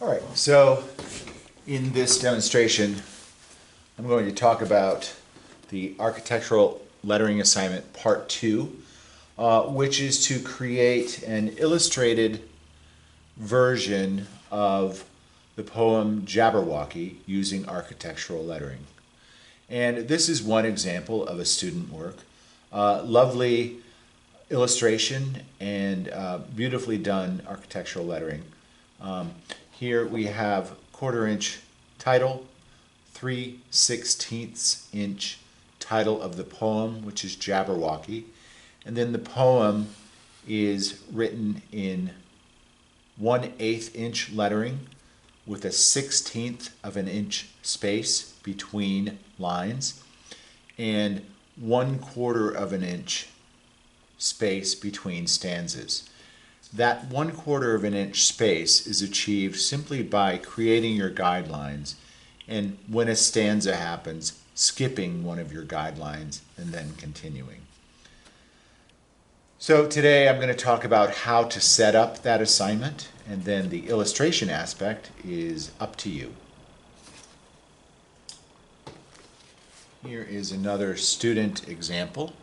All right, so in this demonstration, I'm going to talk about the architectural lettering assignment part 2, which is to create an illustrated version of the poem Jabberwocky using architectural lettering. And this is one example of a student work. Lovely illustration and beautifully done architectural lettering. Here we have 1/4 inch title, 3/16 inch title of the poem, which is Jabberwocky. And then the poem is written in 1/8 inch lettering with a 1/16 of an inch space between lines and 1/4 of an inch space between stanzas. That 1/4 of an inch space is achieved simply by creating your guidelines, and when a stanza happens, skipping one of your guidelines and then continuing. So today I'm going to talk about how to set up that assignment, and then the illustration aspect is up to you. Here is another student example.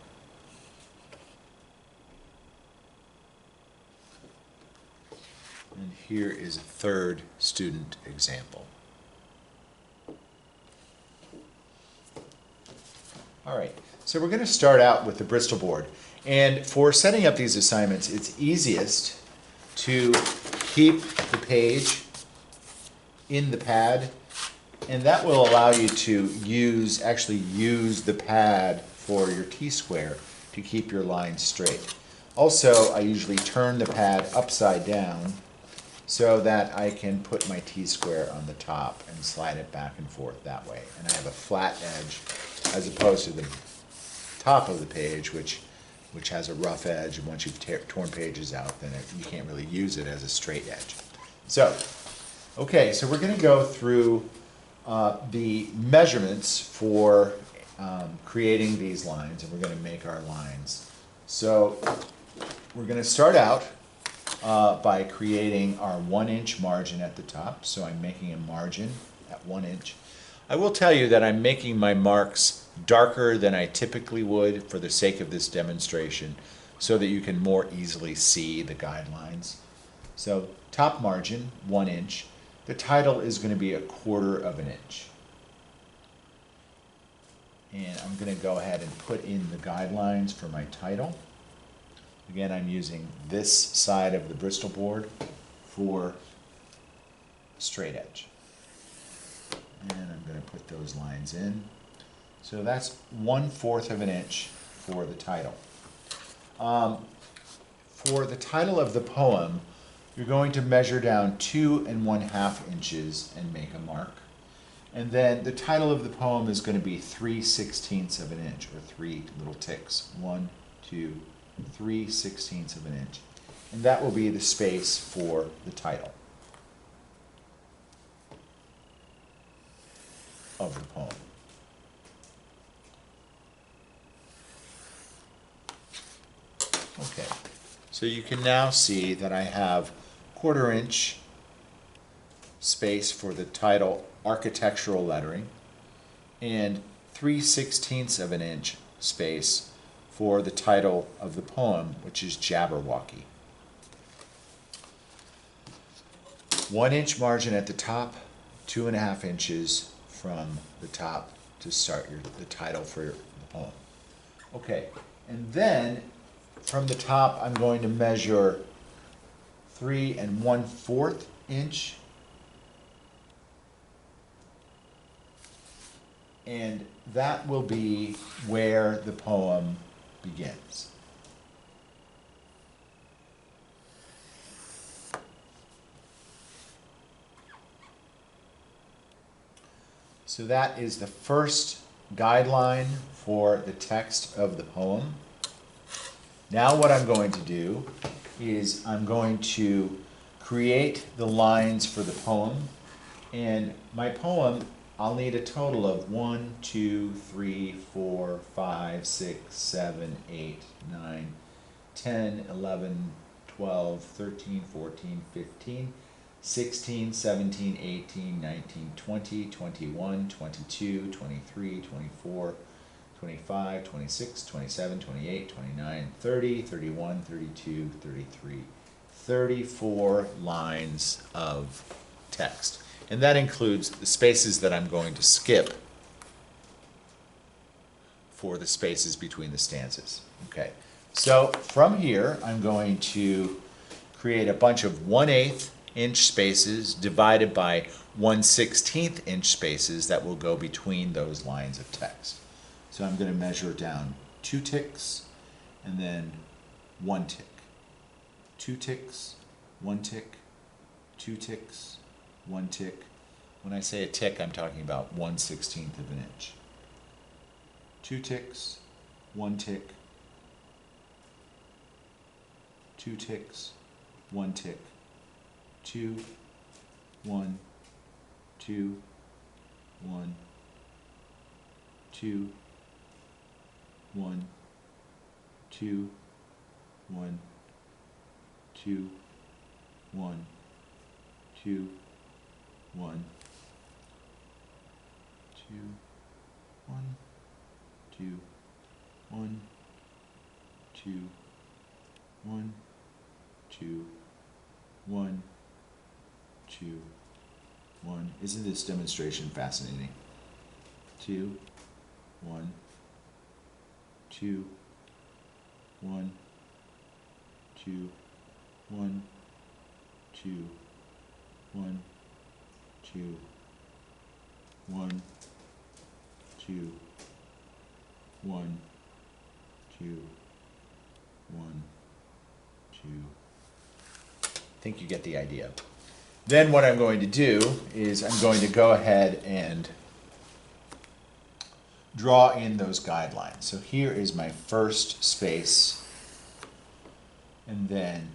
And here is a third student example. All right, so we're going to start out with the Bristol board. And for setting up these assignments, it's easiest to keep the page in the pad, and that will allow you to actually use the pad for your T-square to keep your lines straight. Also, I usually turn the pad upside down so that I can put my T-square on the top and slide it back and forth that way. And I have a flat edge as opposed to the top of the page, which has a rough edge, and once you've torn pages out, then you can't really use it as a straight edge. So, okay, so we're going to go through the measurements for creating these lines, and we're going to make our lines. So we're going to start out by creating our 1 inch margin at the top. So I'm making a margin at 1 inch. I will tell you that I'm making my marks darker than I typically would for the sake of this demonstration, so that you can more easily see the guidelines. So top margin, 1 inch. The title is going to be 1/4 of an inch. And I'm going to go ahead and put in the guidelines for my title. Again, I'm using this side of the Bristol board for straight edge. And I'm going to put those lines in. So that's 1/4 of an inch for the title. For the title of the poem, you're going to measure down 2 1/2 inches and make a mark. And then the title of the poem is going to be 3/16 of an inch, or 3 little ticks. 1, 2, 3/16 of an inch. And that will be the space for the title of the poem. Okay, so you can now see that I have 1/4 inch space for the title architectural lettering and 3/16 of an inch space for the title of the poem, which is Jabberwocky. 1 inch margin at the top, 2 1/2 inches from the top to start the title for the poem. Okay, and then from the top I'm going to measure 3 1/4 inch, and that will be where the poem begins. So that is the first guideline for the text of the poem. Now what I'm going to do is I'm going to create the lines for the poem, and my poem, I'll need a total of 1, 2, 3, 4, 5, 6, 7, 8, 9, 10, 11, 12, 13, 14, 15, 16, 17, 18, 19, 20, 21, 22, 23, 24, 25, 26, 27, 28, 29, 30, 31, 32, 33, 34 lines of text. And that includes the spaces that I'm going to skip for the spaces between the stanzas. Okay, so from here, I'm going to create a bunch of 1/8 inch spaces divided by 1/16 inch spaces that will go between those lines of text. So I'm going to measure down 2 ticks and then 1 tick. 2 ticks, 1 tick, 2 ticks, 1 tick. When I say a tick, I'm talking about 1/16 of an inch. 2 ticks, 1 tick, 2 ticks, 1 tick, 2, 1, 2, 1, 2, 1, 2, 1, 2, 1, 2, 1, 2, 1, 2, 1, 2, 1, 2, 1, 2, 1. Isn't this demonstration fascinating? 2, 1, 2, 1, 2, 1, 2, 1, 2, 1, 2, 1, 2, 1, 2. I think you get the idea. Then what I'm going to do is I'm going to go ahead and draw in those guidelines. So here is my first space, and then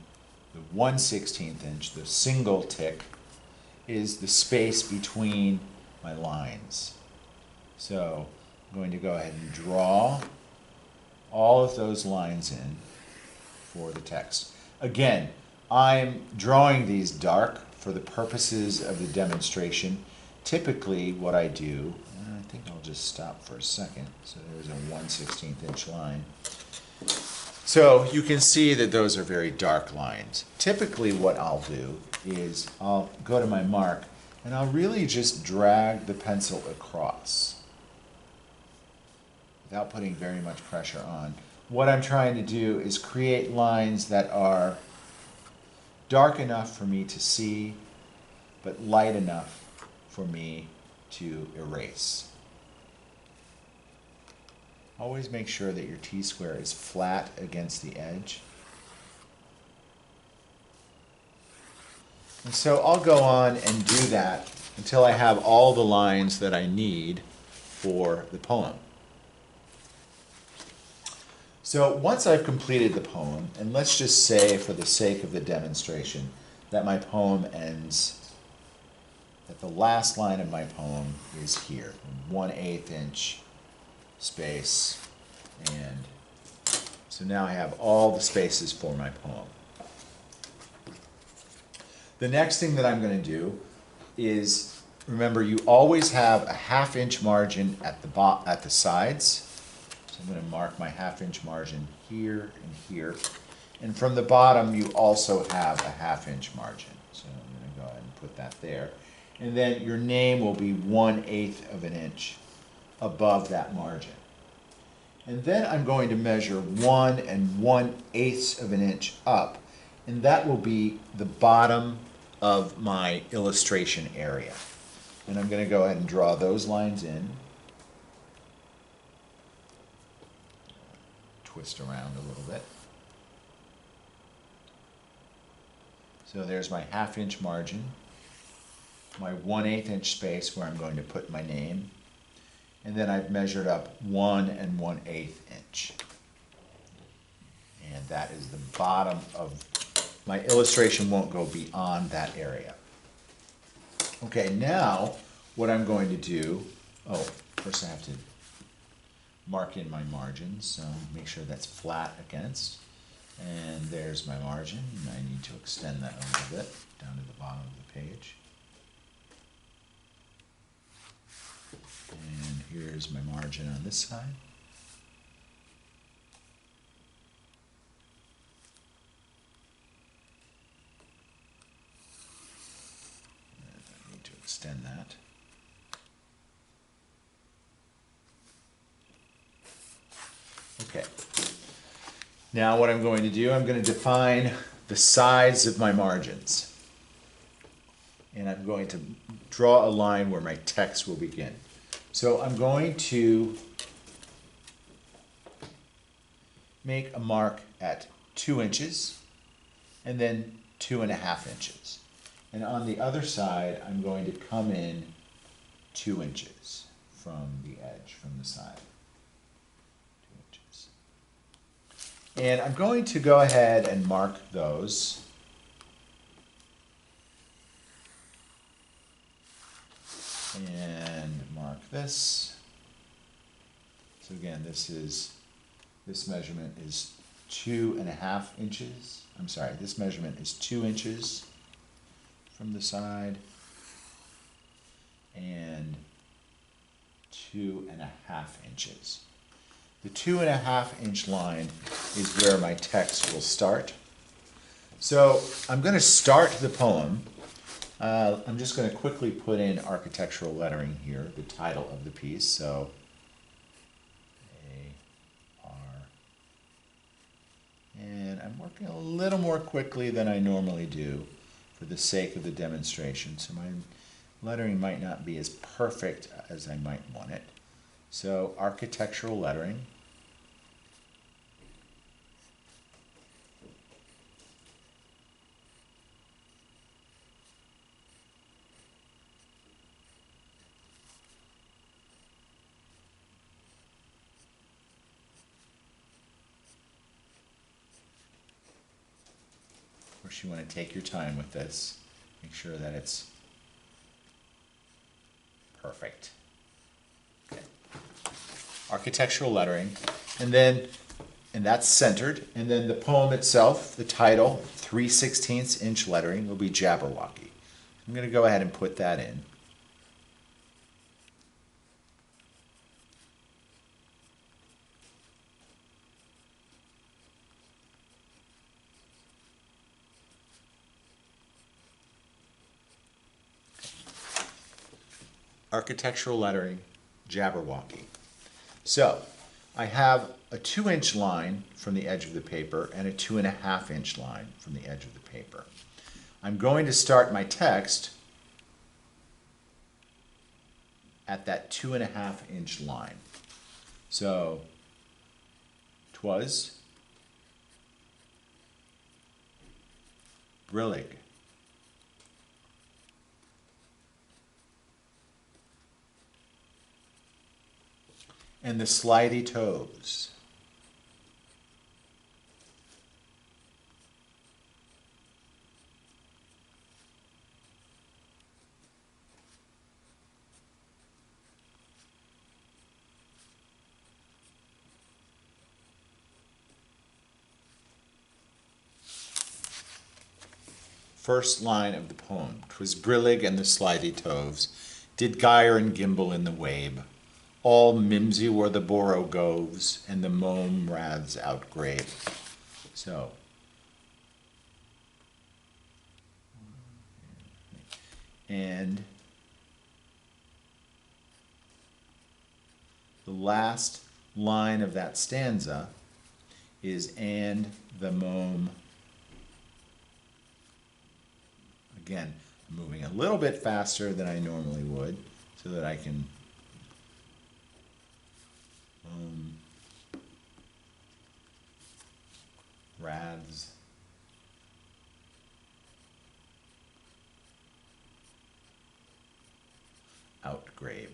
the 1/16 inch, the single tick, is the space between my lines. So I'm going to go ahead and draw all of those lines in for the text. Again, I'm drawing these dark for the purposes of the demonstration. Typically what I do, I think I'll just stop for a second. So there's a 1/16 inch line. So you can see that those are very dark lines. Typically what I'll do is I'll go to my mark and I'll really just drag the pencil across without putting very much pressure on. What I'm trying to do is create lines that are dark enough for me to see, but light enough for me to erase. Always make sure that your T-square is flat against the edge. And so I'll go on and do that until I have all the lines that I need for the poem. So once I've completed the poem, and let's just say for the sake of the demonstration that my poem ends, that the last line of my poem is here, 1/8 inch space, and so now I have all the spaces for my poem. The next thing that I'm going to do is, remember, you always have a 1/2 inch margin at the sides. So I'm going to mark my 1/2 inch margin here and here. And from the bottom, you also have a 1/2 inch margin. So I'm going to go ahead and put that there. And then your name will be 1/8 of an inch above that margin. And then I'm going to measure 1 1/8 of an inch up. And that will be the bottom of my illustration area. And I'm going to go ahead and draw those lines in. Twist around a little bit. So there's my 1/2 inch margin, my 1/8 inch space where I'm going to put my name, and then I've measured up 1 1/8 inch. And that is the bottom of my illustration. Won't go beyond that area. Okay, now what I'm going to do, first I have to mark in my margins, so make sure that's flat against. And there's my margin. I need to extend that a little bit down to the bottom of the page. And here's my margin on this side. And I need to extend that. Okay. Now what I'm going to do, I'm going to define the size of my margins. And I'm going to draw a line where my text will begin. So I'm going to make a mark at 2 inches and then 2.5 inches. And on the other side, I'm going to come in 2 inches from the edge, from the side. 2 inches. And I'm going to go ahead and mark those. And mark this. So again, this measurement is 2.5 inches. I'm sorry, this measurement is 2 inches from the side and 2.5 inches. The 2.5 inch line is where my text will start. So I'm going to start the poem. I'm just going to quickly put in architectural lettering here, the title of the piece. So A-R. And I'm working a little more quickly than I normally do for the sake of the demonstration. So my lettering might not be as perfect as I might want it. So architectural lettering. Of course, you want to take your time with this. Make sure that it's perfect. Okay. Architectural lettering. And that's centered. And then the poem itself, the title, 3/16 inch lettering, will be Jabberwocky. I'm going to go ahead and put that in. Architectural lettering, Jabberwocky. So I have a 2 inch line from the edge of the paper and a 2.5 inch line from the edge of the paper. I'm going to start my text at that 2.5 inch line. So 'twas brillig. And the slidey toves. First line of the poem. 'Twas brillig and the slidey toves did gyre and gimble in the wabe. All mimsy were the borogoves, and the mome raths outgrabe. So, and the last line of that stanza is and the mome. Again, I'm moving a little bit faster than I normally would so that I can raths outgrabe.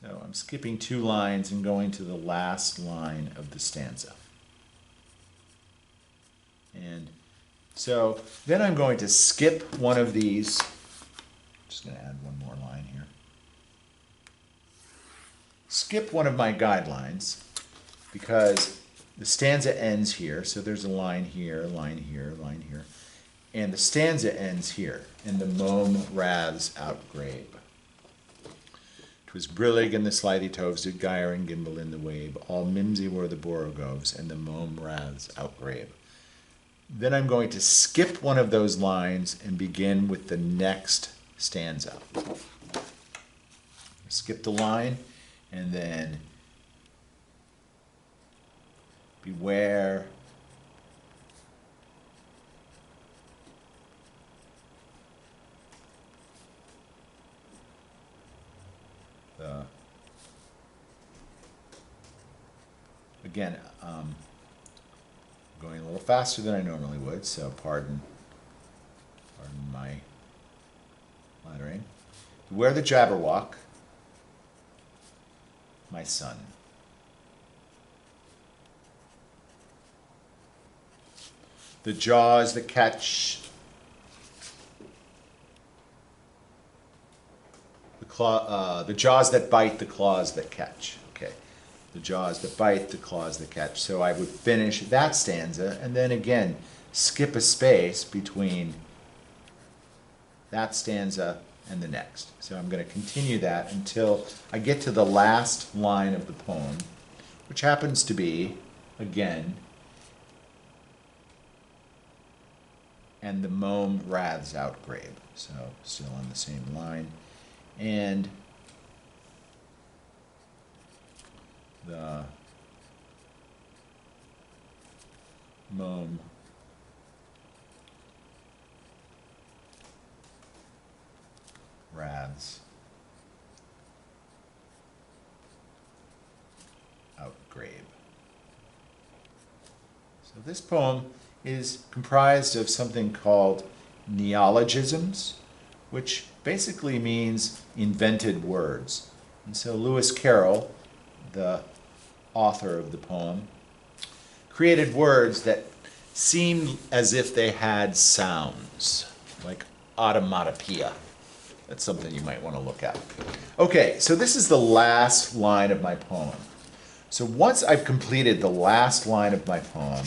So I'm skipping 2 lines and going to the last line of the stanza. And so then I'm going to skip one of these. Just going to add one more line here. Skip one of my guidelines because the stanza ends here, so there's a line here, line here, line here. And the stanza ends here, and the mome raths out grabe. 'Twas brillig and the slithy toves did gyre and gimble in the wabe. All mimsy were the borogoves, and the mome raths out grabe. Then I'm going to skip one of those lines and begin with the next stanza. Skip the line, and then beware again, going a little faster than I normally would, so pardon my lettering. Beware the Jabberwock, my son. The jaws that catch the jaws that bite, the claws that catch. Okay, the jaws that bite, the claws that catch. So I would finish that stanza and then again skip a space between that stanza and the next. So I'm going to continue that until I get to the last line of the poem, which happens to be, again, and the mome raths out grabe. So still on the same line. And the mome raths out grabe. So this poem is comprised of something called neologisms, which basically means invented words. And so Lewis Carroll, the author of the poem, created words that seemed as if they had sounds, like automatopoeia. That's something you might want to look at. Okay, so this is the last line of my poem. So once I've completed the last line of my poem,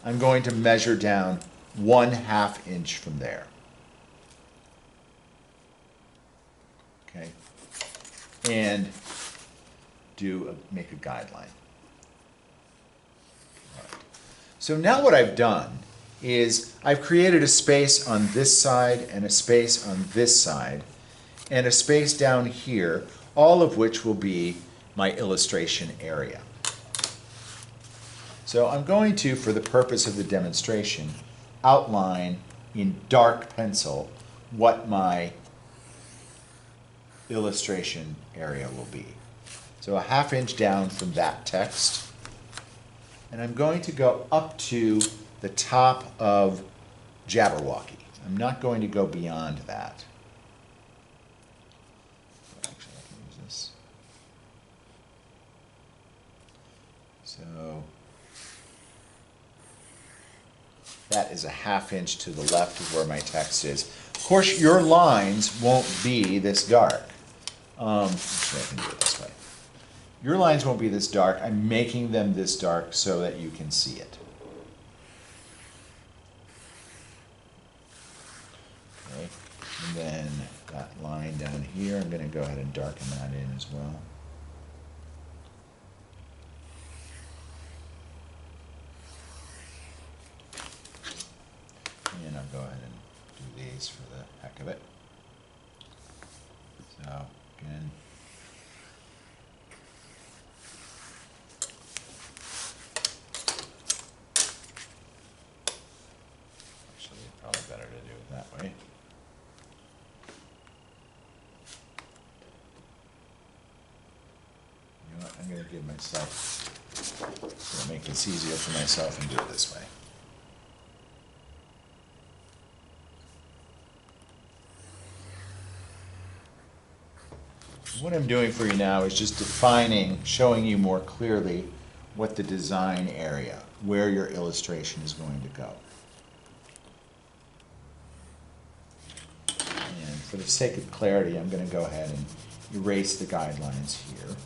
I'm going to measure down 1/2 inch from there. Okay, and make a guideline. Right. So now what I've done is I've created a space on this side and a space on this side and a space down here, all of which will be my illustration area. So I'm going to, for the purpose of the demonstration, outline in dark pencil what my illustration area will be. So 1/2 inch down from that text, and I'm going to go up to the top of Jabberwocky. I'm not going to go beyond that. Actually, I can use this. So that is 1/2 inch to the left of where my text is. Of course, your lines won't be this dark. Actually, I can do it this way. Your lines won't be this dark. I'm making them this dark so that you can see it. Okay. And then that line down here, I'm going to go ahead and darken that in as well. And I'll go ahead and do these for the heck of it. So, again, actually, it's probably better to do it that way. You know what, I'm going to give myself, to make this easier for myself and do it this way. What I'm doing for you now is just defining, showing you more clearly what the design area, where your illustration is going to go. And for the sake of clarity, I'm going to go ahead and erase the guidelines here.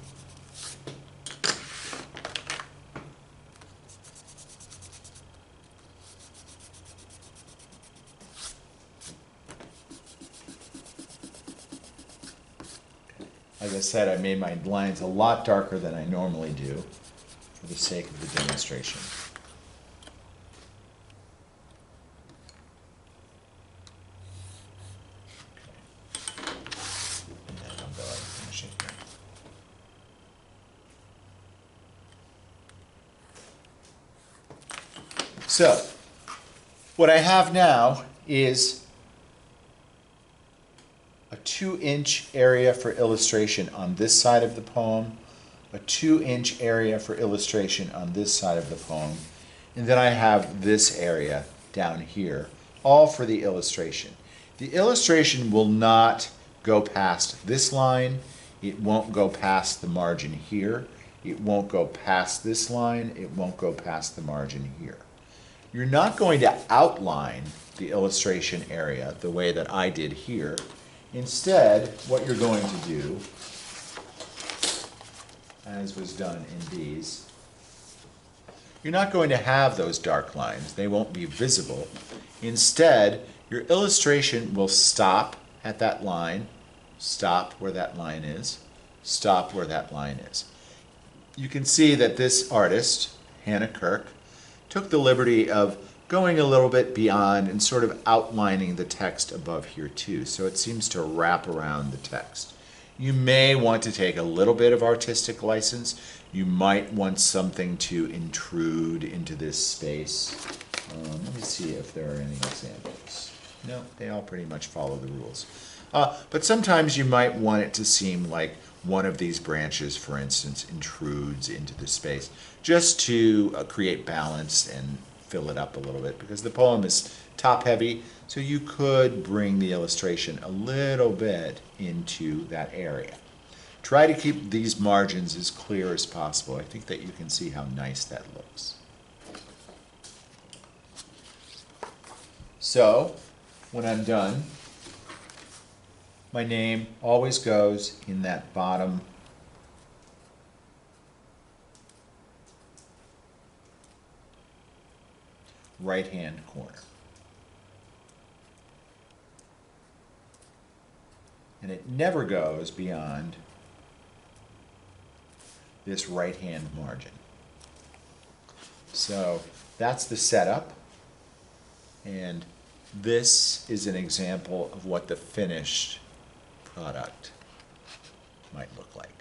as I said, I made my lines a lot darker than I normally do for the sake of the demonstration. And then I'll go ahead and finish it here. So, what I have now is a 2-inch area for illustration on this side of the poem, a 2-inch area for illustration on this side of the poem, and then I have this area down here, all for the illustration. The illustration will not go past this line, it won't go past the margin here, it won't go past this line, it won't go past the margin here. You're not going to outline the illustration area the way that I did here. Instead, what you're going to do, as was done in these, you're not going to have those dark lines. They won't be visible. Instead, your illustration will stop at that line, stop where that line is, stop where that line is. You can see that this artist, Hannah Kirk, took the liberty of going a little bit beyond and sort of outlining the text above here too. So it seems to wrap around the text. You may want to take a little bit of artistic license. You might want something to intrude into this space. Let me see if there are any examples. No, they all pretty much follow the rules. But sometimes you might want it to seem like one of these branches, for instance, intrudes into the space, just to create balance and fill it up a little bit, because the poem is top-heavy, so you could bring the illustration a little bit into that area. Try to keep these margins as clear as possible. I think that you can see how nice that looks. So, when I'm done, my name always goes in that bottom right-hand corner. And it never goes beyond this right-hand margin. So that's the setup, and this is an example of what the finished product might look like.